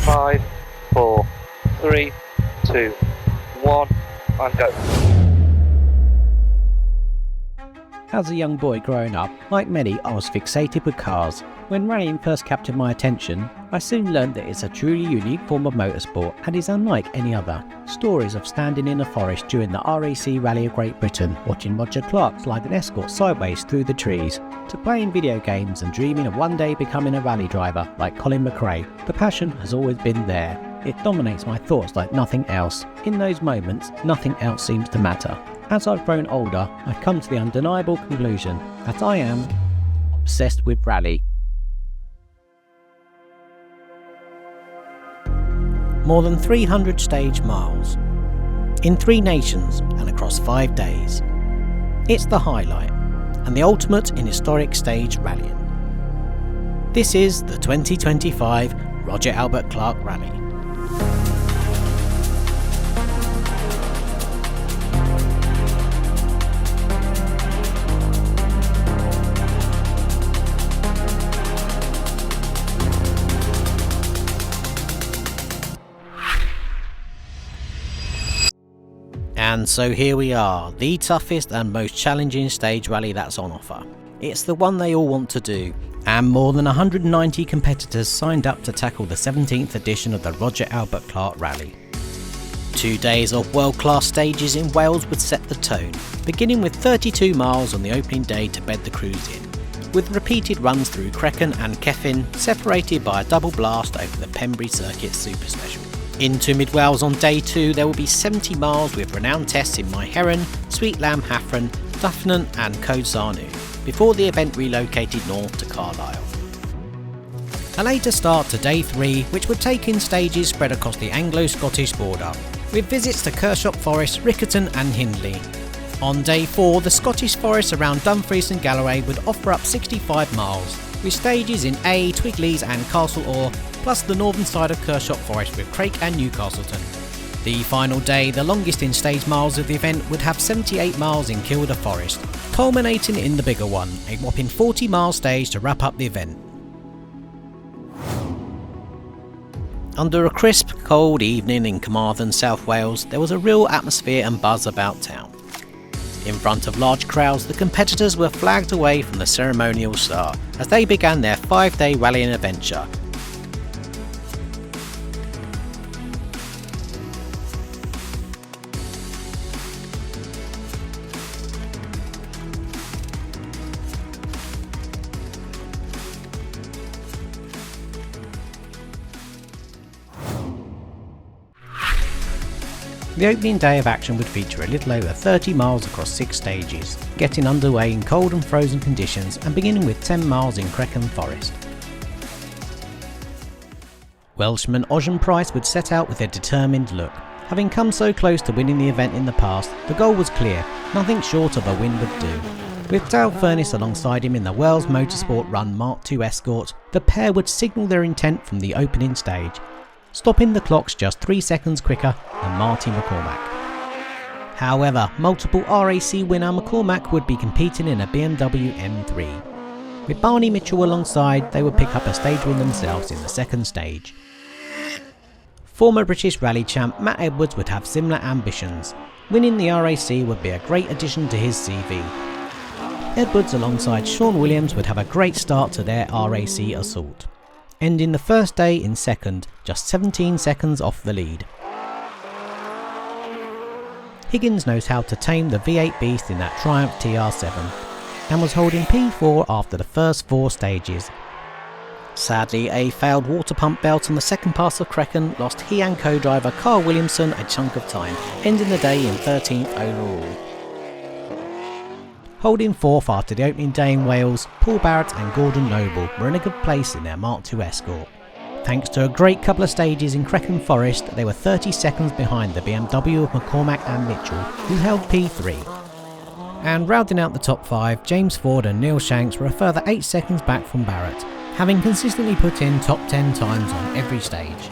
5, 4, 3, 2, 1, and go. As a young boy growing up, like many, I was fixated with cars. When rallying first captured my attention, I soon learned that it's a truly unique form of motorsport and is unlike any other. Stories of standing in a forest during the R.A.C. Rally of Great Britain, watching Roger Clark slide an escort sideways through the trees, to playing video games and dreaming of one day becoming a rally driver like Colin McRae. The passion has always been there. It dominates my thoughts like nothing else. In those moments, nothing else seems to matter. As I've grown older, I've come to the undeniable conclusion that I am obsessed with rally. More than 300 stage miles, in 3 nations and across 5 days. It's the highlight, and the ultimate in historic stage rallying. This is the 2025 Roger Albert Clark Rally. And so here we are, the toughest and most challenging stage rally that's on offer. It's the one they all want to do, and more than 190 competitors signed up to tackle the 17th edition of the Roger Albert Clark Rally. 2 days of world-class stages in Wales would set the tone, beginning with 32 miles on the opening day to bed the crews in, with repeated runs through Crechen and Cefn, separated by a double blast over the Pembrey Circuit Super Special. Into Mid-Wales on day 2 there will be 70 miles with renowned tests in Myheron, Sweet Lamb Hafren, Duffnan and Code Sarnu, before the event relocated north to Carlisle. A later start to day 3, which would take in stages spread across the Anglo-Scottish border, with visits to Kershope Forest, Riccarton and Hindley. On day 4 the Scottish forests around Dumfries and Galloway would offer up 65 miles, with stages in A, Twigleys and Castle Orr, plus the northern side of Kershope Forest with Crake and Newcastleton. The final day, the longest in stage miles of the event, would have 78 miles in Kielder Forest, culminating in the bigger one, a whopping 40 mile stage to wrap up the event. Under a crisp, cold evening in Carmarthen, South Wales, there was a real atmosphere and buzz about town. In front of large crowds, the competitors were flagged away from the ceremonial start as they began their 5-day rallying adventure. The opening day of action would feature a little over 30 miles across 6 stages, getting underway in cold and frozen conditions and beginning with 10 miles in Crechen Forest. Welshman Ocean Price would set out with a determined look. Having come so close to winning the event in the past, the goal was clear, nothing short of a win would do. With Dale Furness alongside him in the Wales Motorsport Run Mark II Escort, the pair would signal their intent from the opening stage, stopping the clocks just 3 seconds quicker than Marty McCormack. However, multiple R.A.C. winner McCormack would be competing in a BMW M3. With Barney Mitchell alongside, they would pick up a stage win themselves in the second stage. Former British rally champ Matt Edwards would have similar ambitions. Winning the R.A.C. would be a great addition to his CV. Edwards alongside Sean Williams would have a great start to their R.A.C. assault, ending the first day in second, just 17 seconds off the lead. Higgins knows how to tame the V8 beast in that Triumph TR7, and was holding P4 after the first 4 stages. Sadly, a failed water pump belt on the second pass of Crechen lost he and co-driver Carl Williamson a chunk of time, ending the day in 13th overall. Holding 4th after the opening day in Wales, Paul Barrett and Gordon Noble were in a good place in their Mark II Escort. Thanks to a great couple of stages in Crechen Forest, they were 30 seconds behind the BMW of McCormack and Mitchell, who held P3. And rounding out the top 5, James Ford and Neil Shanks were a further 8 seconds back from Barrett, having consistently put in top 10 times on every stage.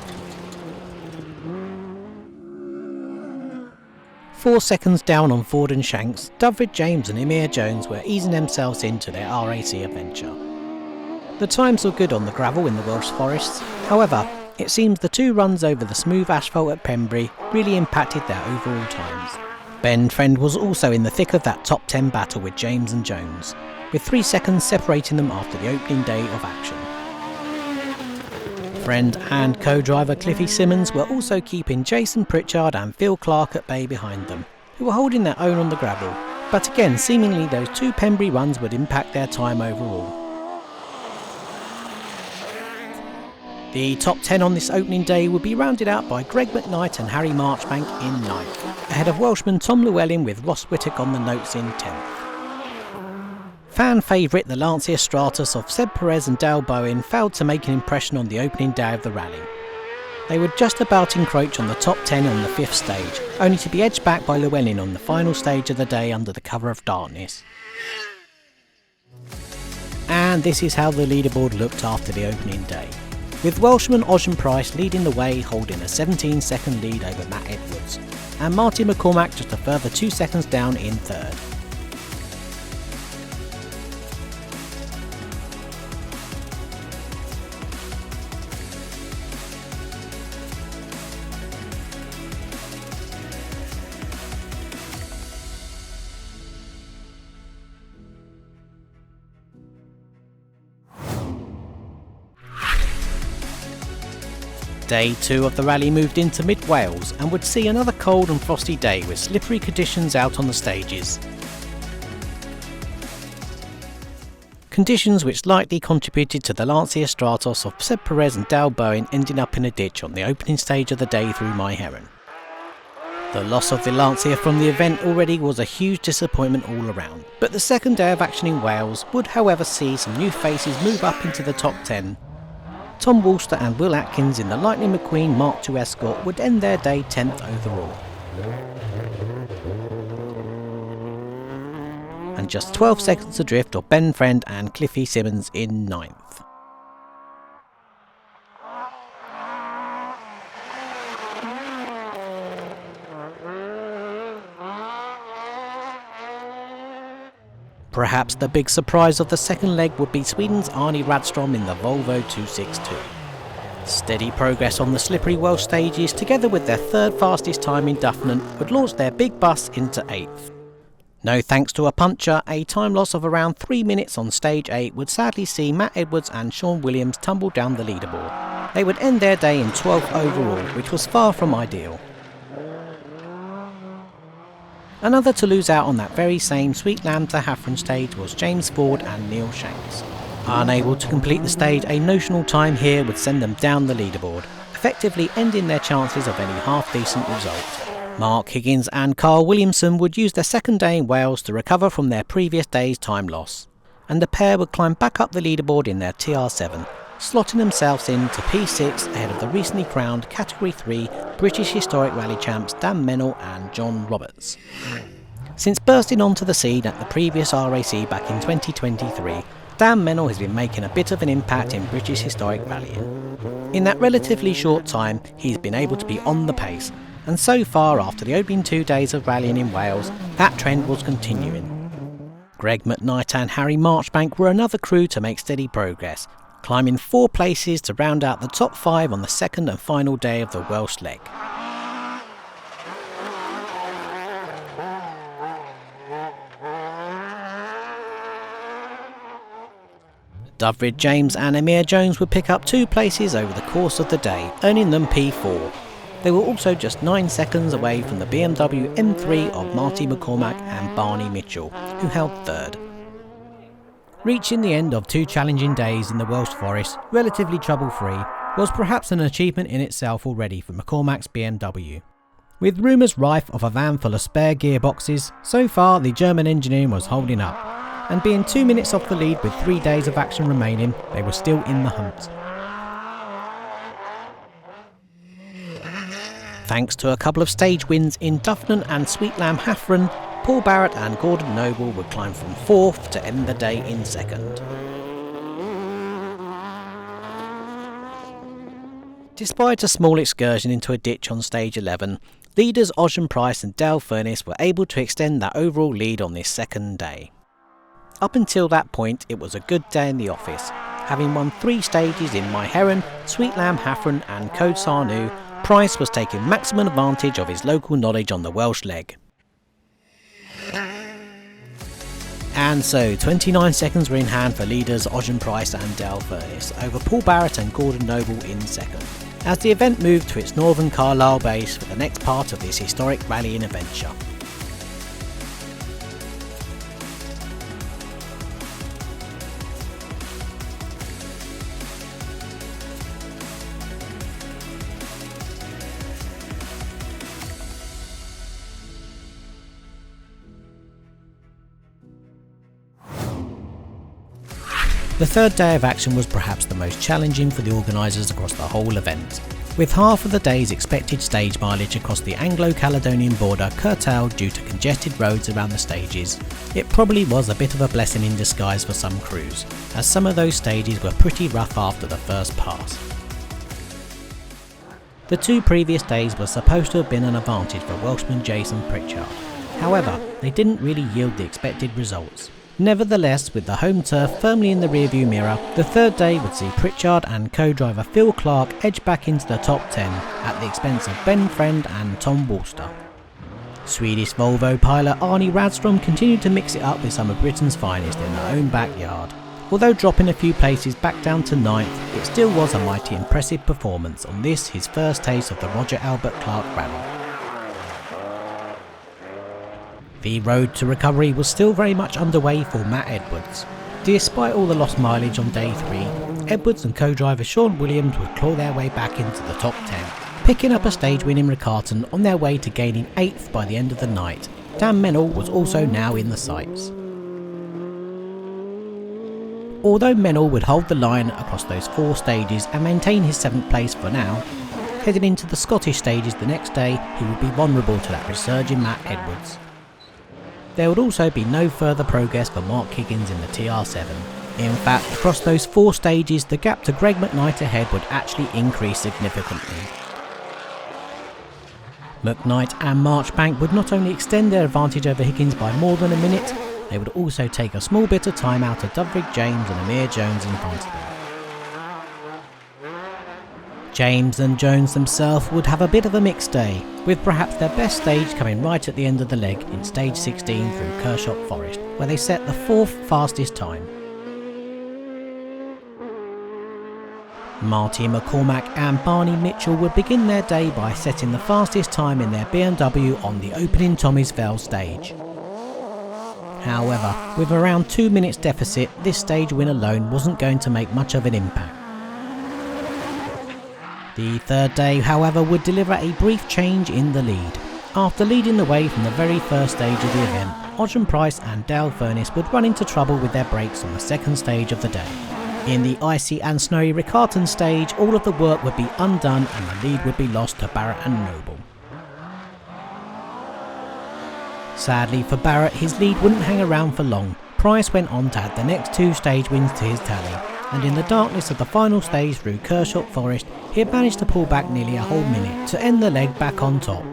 4 seconds down on Ford and Shanks, Dovrid James and Emir Jones were easing themselves into their R.A.C. adventure. The times were good on the gravel in the Welsh forests, however, It seems the 2 runs over the smooth asphalt at Pembury really impacted their overall times. Ben Friend was also in the thick of that top 10 battle with James and Jones, with 3 seconds separating them after the opening day of action. Friend and co-driver Cliffy Simmons were also keeping Jason Pritchard and Phil Clark at bay behind them, who were holding their own on the gravel, but again seemingly those 2 Pembury runs would impact their time overall. The top 10 on this opening day would be rounded out by Greg McKnight and Harry Marchbank in 9th, ahead of Welshman Tom Llewellyn with Ross Whittock on the notes in 10th. Fan favourite the Lancia Stratos of Seb Perez and Dale Bowen failed to make an impression on the opening day of the rally. They would just about encroach on the top 10 on the 5th stage, only to be edged back by Llewellyn on the final stage of the day under the cover of darkness. And this is how the leaderboard looked after the opening day, with Welshman Ocean Price leading the way, holding a 17-second lead over Matt Edwards, and Marty McCormack just a further 2 seconds down in 3rd. Day 2 of the rally moved into mid-Wales and would see another cold and frosty day with slippery conditions out on the stages. Conditions which likely contributed to the Lancia Stratos of Seb Perez and Dale Bowen ending up in a ditch on the opening stage of the day through My Heron. The loss of the Lancia from the event already was a huge disappointment all around, but the second day of action in Wales would however see some new faces move up into the top 10. Tom Walster and Will Atkins in the Lightning McQueen Mark II Escort would end their day 10th overall. And just 12 seconds adrift of Ben Friend and Cliffy Simmons in 9th. Perhaps the big surprise of the second leg would be Sweden's Arne Radstrom in the Volvo 262. Steady progress on the slippery Welsh stages, together with their 3rd fastest time in Duffman, would launch their big bus into 8th. No thanks to a puncher, a time loss of around 3 minutes on stage 8 would sadly see Matt Edwards and Sean Williams tumble down the leaderboard. They would end their day in 12th overall, which was far from ideal. Another to lose out on that very same Sweet Lamb to Haffron stage was James Ford and Neil Shanks. Unable to complete the stage, a notional time here would send them down the leaderboard, effectively ending their chances of any half-decent result. Mark Higgins and Carl Williamson would use their second day in Wales to recover from their previous day's time loss, and the pair would climb back up the leaderboard in their TR7, slotting themselves into P6 ahead of the recently crowned Category 3 British Historic Rally champs Dan Mennell and John Roberts. Since bursting onto the scene at the previous R.A.C. back in 2023, Dan Mennell has been making a bit of an impact in British historic rallying. In that relatively short time, he's been able to be on the pace, and so far after the opening 2 days of rallying in Wales, that trend was continuing. Greg McKnight and Harry Marchbank were another crew to make steady progress, climbing 4 places to round out the top 5 on the second and final day of the Welsh leg. Dyfed James and Amir Jones would pick up 2 places over the course of the day, earning them P4. They were also just 9 seconds away from the BMW M3 of Marty McCormack and Barney Mitchell, who held 3rd. Reaching the end of 2 challenging days in the Welsh Forest, relatively trouble-free, was perhaps an achievement in itself already for McCormack's BMW. With rumours rife of a van full of spare gearboxes, so far the German engineering was holding up, and being 2 minutes off the lead with 3 days of action remaining, they were still in the hunt. Thanks to a couple of stage wins in Duffman and Sweet Lamb Haffron, Paul Barrett and Gordon Noble would climb from 4th to end the day in 2nd. Despite a small excursion into a ditch on stage 11, leaders Ocean Price and Dale Furness were able to extend that overall lead on this second day. Up until that point, it was a good day in the office, Having won 3 stages in My Heron, Sweet Lamb Haffron and Code Sarnu, Price was taking maximum advantage of his local knowledge on the Welsh leg. And so 29 seconds were in hand for leaders Ocean Price and Dale Furness over Paul Barrett and Gordon Noble in second, as the event moved to its northern Carlisle base for the next part of this historic rallying adventure. The third day of action was perhaps the most challenging for the organisers across the whole event. With half of the day's expected stage mileage across the Anglo-Caledonian border curtailed due to congested roads around the stages, it probably was a bit of a blessing in disguise for some crews, as some of those stages were pretty rough after the first pass. The 2 previous days were supposed to have been an advantage for Welshman Jason Pritchard. However, they didn't really yield the expected results. Nevertheless, with the home turf firmly in the rearview mirror, the third day would see Pritchard and co-driver Phil Clark edge back into the top 10 at the expense of Ben Friend and Tom Walster. Swedish Volvo pilot Arnie Radstrom continued to mix it up with some of Britain's finest in their own backyard. Although dropping a few places back down to 9th, it still was a mighty impressive performance on this, his first taste of the Roger Albert Clark Rally. The road to recovery was still very much underway for Matt Edwards. Despite all the lost mileage on day 3, Edwards and co-driver Sean Williams would claw their way back into the top 10, picking up a stage win in Riccarton on their way to gaining 8th by the end of the night. Dan Mennell was also now in the sights. Although Mennell would hold the line across those 4 stages and maintain his 7th place for now, heading into the Scottish stages the next day he would be vulnerable to that resurging Matt Edwards. There would also be no further progress for Mark Higgins in the TR7. In fact, across those 4 stages, the gap to Greg McKnight ahead would actually increase significantly. McKnight and Marchbank would not only extend their advantage over Higgins by more than a minute, they would also take a small bit of time out of Dudvig James and Amir Jones in front of them. James and Jones themselves would have a bit of a mixed day, with perhaps their best stage coming right at the end of the leg in stage 16 through Kershock Forest, where they set the 4th fastest time. Marty McCormack and Barney Mitchell would begin their day by setting the fastest time in their BMW on the opening Tommy's Fell stage. However, with around 2 minutes deficit, this stage win alone wasn't going to make much of an impact. The third day, however, would deliver a brief change in the lead. After leading the way from the very first stage of the event, Ocean Price and Dale Furness would run into trouble with their brakes on the second stage of the day. In the icy and snowy Riccarton stage, all of the work would be undone and the lead would be lost to Barrett and Noble. Sadly for Barrett, his lead wouldn't hang around for long. Price went on to add the next 2 stage wins to his tally, and in the darkness of the final stage through Kershock Forest, he had managed to pull back nearly a whole minute to end the leg back on top.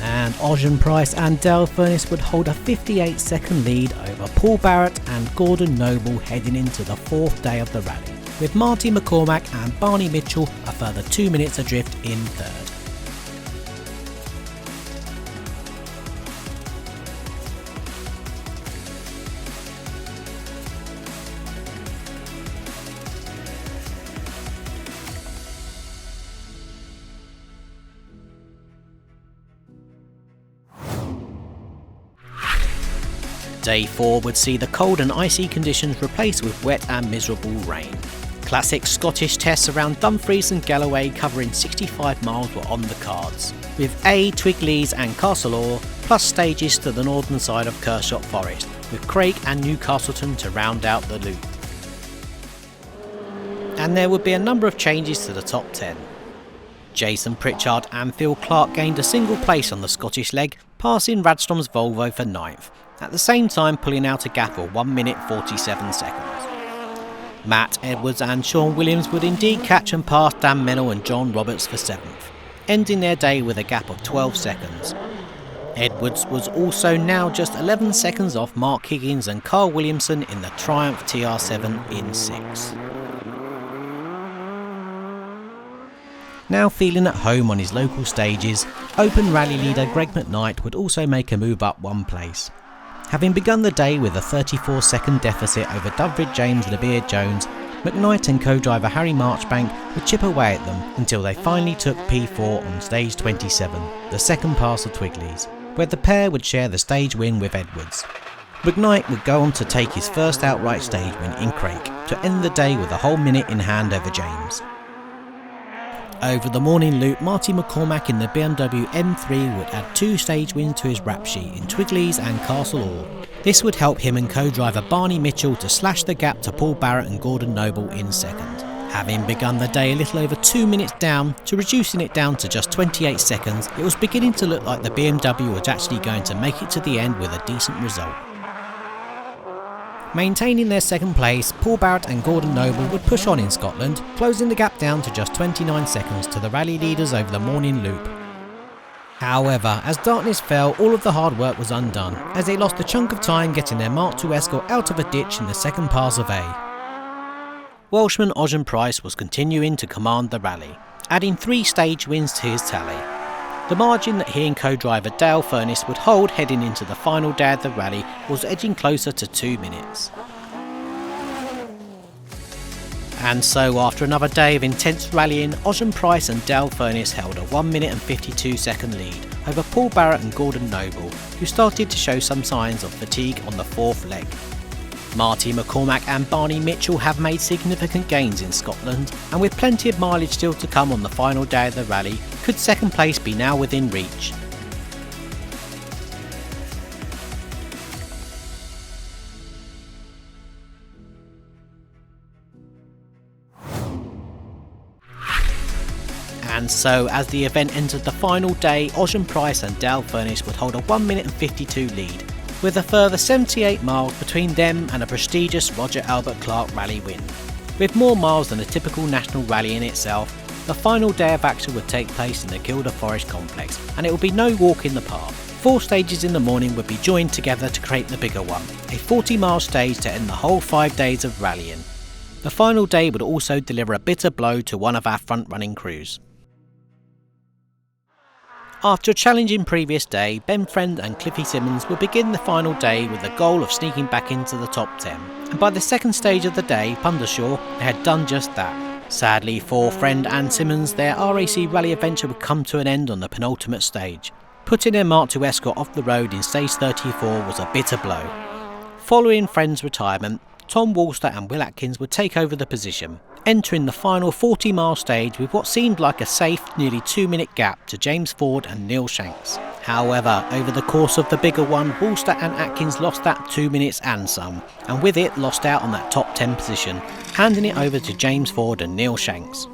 And Ocean Price and Dale Furness would hold a 58-second lead over Paul Barrett and Gordon Noble heading into the 4th day of the rally, with Marty McCormack and Barney Mitchell a further 2 minutes adrift in 3rd. Day 4 would see the cold and icy conditions replaced with wet and miserable rain. Classic Scottish tests around Dumfries and Galloway covering 65 miles were on the cards, with Twigleys and Castleor, plus stages to the northern side of Kershock Forest, with Craig and Newcastleton to round out the loop. And there would be a number of changes to the top 10. Jason Pritchard and Phil Clark gained a single place on the Scottish leg, passing Radstrom's Volvo for 9th, at the same time pulling out a gap of 1 minute 47 seconds. Matt Edwards and Sean Williams would indeed catch and pass Dan Mennell and John Roberts for 7th, ending their day with a gap of 12 seconds. Edwards was also now just 11 seconds off Mark Higgins and Carl Williamson in the Triumph TR7 in 6. Now feeling at home on his local stages, Open rally leader Greg McKnight would also make a move up one place. Having begun the day with a 34-second deficit over Doveridge James and Labir Jones, McKnight and co-driver Harry Marchbank would chip away at them until they finally took P4 on stage 27, the second pass of Twigleys, where the pair would share the stage win with Edwards. McKnight would go on to take his first outright stage win in Craig to end the day with a whole minute in hand over James. Over the morning loop, Marty McCormack in the BMW M3 would add 2 stage wins to his rap sheet in Twigleys and Castle Hall. This would help him and co-driver Barney Mitchell to slash the gap to Paul Barrett and Gordon Noble in second. Having begun the day a little over 2 minutes down to reducing it down to just 28 seconds, it was beginning to look like the BMW was actually going to make it to the end with a decent result. Maintaining their second place, Paul Barrett and Gordon Noble would push on in Scotland, closing the gap down to just 29 seconds to the rally leaders over the morning loop. However, as darkness fell, all of the hard work was undone, as they lost a chunk of time getting their Mark II Escort out of a ditch in the second pass of A. Welshman Ogen Price was continuing to command the rally, adding 3 stage wins to his tally. The margin that he and co-driver Dale Furness would hold heading into the final day of the rally was edging closer to 2 minutes. And so after another day of intense rallying, Ogen Price and Dale Furness held a 1 minute and 52 second lead over Paul Barrett and Gordon Noble, who started to show some signs of fatigue on the 4th leg. Marty McCormack and Barney Mitchell have made significant gains in Scotland, and with plenty of mileage still to come on the final day of the rally, could second place be now within reach? And so, as the event entered the final day, Ogen Price and Dale Furness would hold a 1 minute and 52 lead, with a further 78 miles between them and a prestigious Roger Albert Clark rally win. With more miles than a typical national rally in itself, the final day of action would take place in the Kielder Forest complex, and it would be no walk in the park. 4 stages in the morning would be joined together to create the bigger one, a 40-mile stage to end the whole 5 days of rallying. The final day would also deliver a bitter blow to one of our front-running crews. After a challenging previous day, Ben Friend and Cliffy Simmons would begin the final day with the goal of sneaking back into the top 10. And by the second stage of the day, Pundershaw, they had done just that. Sadly for Friend and Simmons, their R.A.C. rally adventure would come to an end on the penultimate stage. Putting their Mark II Escort off the road in stage 34 was a bitter blow. Following Friend's retirement, Tom Walster and Will Atkins would take over the position, entering the final 40-mile stage with what seemed like a safe, nearly 2-minute gap to James Ford and Neil Shanks. However, over the course of the bigger one, Walster and Atkins lost that 2 minutes and some, and with it lost out on that top 10 position, handing it over to James Ford and Neil Shanks.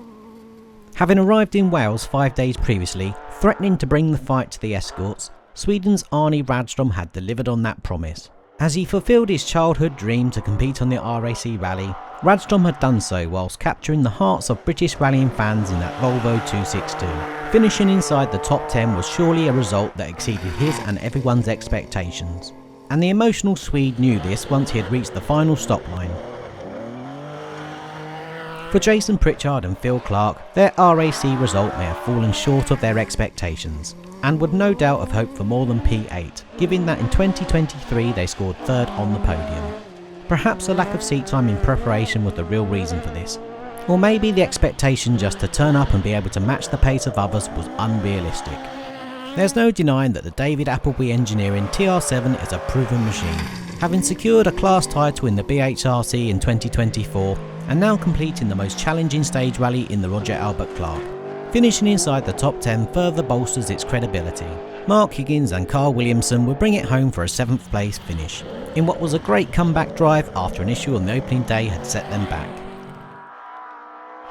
Having arrived in Wales 5 days previously, threatening to bring the fight to the Escorts, Sweden's Arne Radstrom had delivered on that promise. As he fulfilled his childhood dream to compete on the R.A.C. rally, Radstrom had done so whilst capturing the hearts of British rallying fans in that Volvo 262. Finishing inside the top 10 was surely a result that exceeded his and everyone's expectations. And the emotional Swede knew this once he had reached the final stop line. For Jason Pritchard and Phil Clark, their R.A.C. result may have fallen short of their expectations, and would no doubt have hoped for more than P8, given that in 2023 they scored 3rd on the podium. Perhaps a lack of seat time in preparation was the real reason for this, or maybe the expectation just to turn up and be able to match the pace of others was unrealistic. There's no denying that the David Appleby Engineering TR7 is a proven machine, having secured a class title in the BHRC in 2024 and now completing the most challenging stage rally in the Roger Albert Clark. Finishing inside the top 10 further bolsters its credibility. Mark Higgins and Carl Williamson would bring it home for a 7th place finish, in what was a great comeback drive after an issue on the opening day had set them back.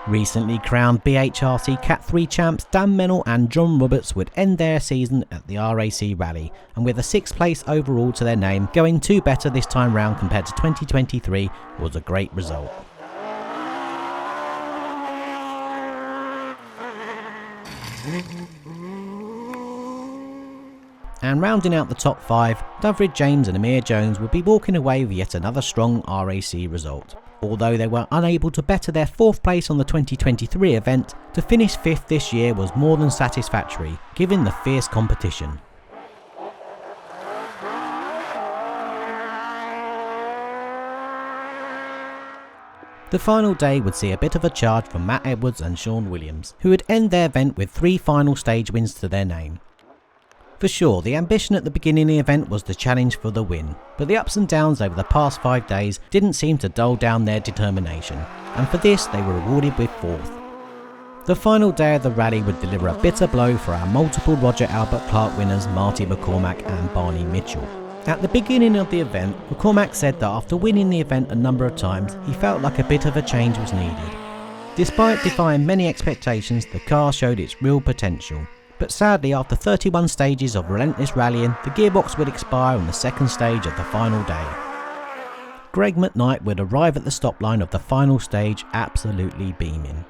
Recently crowned BHRC Cat 3 champs Dan Mennell and John Roberts would end their season at the R.A.C. rally, and with a 6th place overall to their name, going 2 better this time round compared to 2023 was a great result. And rounding out the top 5, Dyfrig James and Amir Jones would be walking away with yet another strong R.A.C. result. Although they were unable to better their 4th place on the 2023 event, to finish 5th this year was more than satisfactory, given the fierce competition. The final day would see a bit of a charge from Matt Edwards and Sean Williams, who would end their event with 3 final stage wins to their name. For sure, the ambition at the beginning of the event was the challenge for the win, but the ups and downs over the past 5 days didn't seem to dull down their determination, and for this they were rewarded with 4th. The final day of the rally would deliver a bitter blow for our multiple Roger Albert Clark winners Marty McCormack and Barney Mitchell. At the beginning of the event, McCormack said that after winning the event a number of times, he felt like a bit of a change was needed. Despite defying many expectations, the car showed its real potential. But sadly, after 31 stages of relentless rallying, the gearbox would expire on the 2nd stage of the final day. Greg McKnight would arrive at the stop line of the final stage absolutely beaming.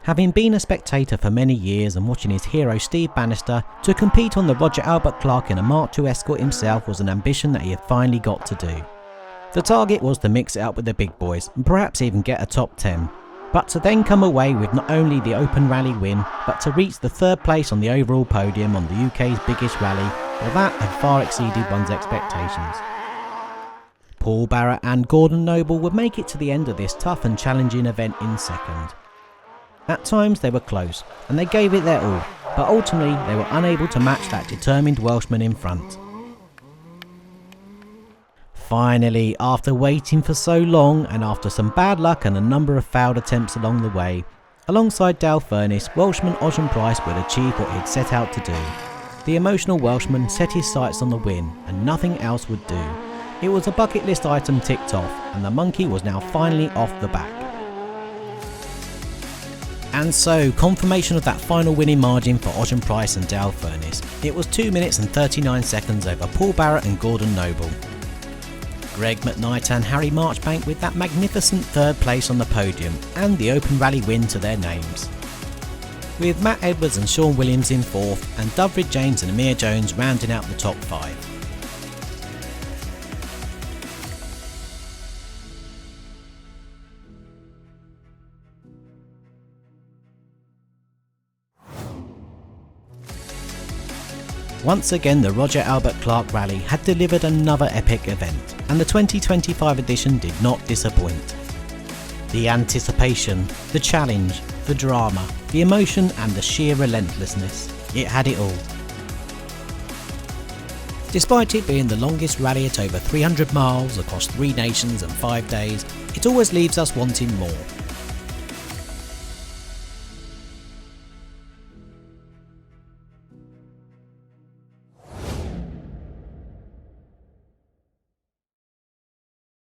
Having been a spectator for many years and watching his hero Steve Bannister, to compete on the Roger Albert Clark in a Mark II Escort himself was an ambition that he had finally got to do. The target was to mix it up with the big boys and perhaps even get a top 10. But to then come away with not only the Open Rally win, but to reach the 3rd place on the overall podium on the UK's biggest rally, well, that had far exceeded one's expectations. Paul Barrett and Gordon Noble would make it to the end of this tough and challenging event in 2nd. At times they were close, and they gave it their all, but ultimately they were unable to match that determined Welshman in front. Finally, after waiting for so long and after some bad luck and a number of failed attempts along the way, alongside Dale Furness, Welshman Ocean Price would achieve what he'd set out to do. The emotional Welshman set his sights on the win and nothing else would do. It was a bucket list item ticked off and the monkey was now finally off the back. And so, confirmation of that final winning margin for Ocean Price and Dale Furness. It was 2 minutes and 39 seconds over Paul Barrett and Gordon Noble. Greg McKnight and Harry Marchbank with that magnificent 3rd place on the podium and the Open Rally win to their names. With Matt Edwards and Sean Williams in 4th and Dyfrig James and Amir Jones rounding out the top 5. Once again, the Roger Albert Clark Rally had delivered another epic event, and the 2025 edition did not disappoint. The anticipation, the challenge, the drama, the emotion and the sheer relentlessness, it had it all. Despite it being the longest rally at over 300 miles across 3 nations and 5 days, it always leaves us wanting more.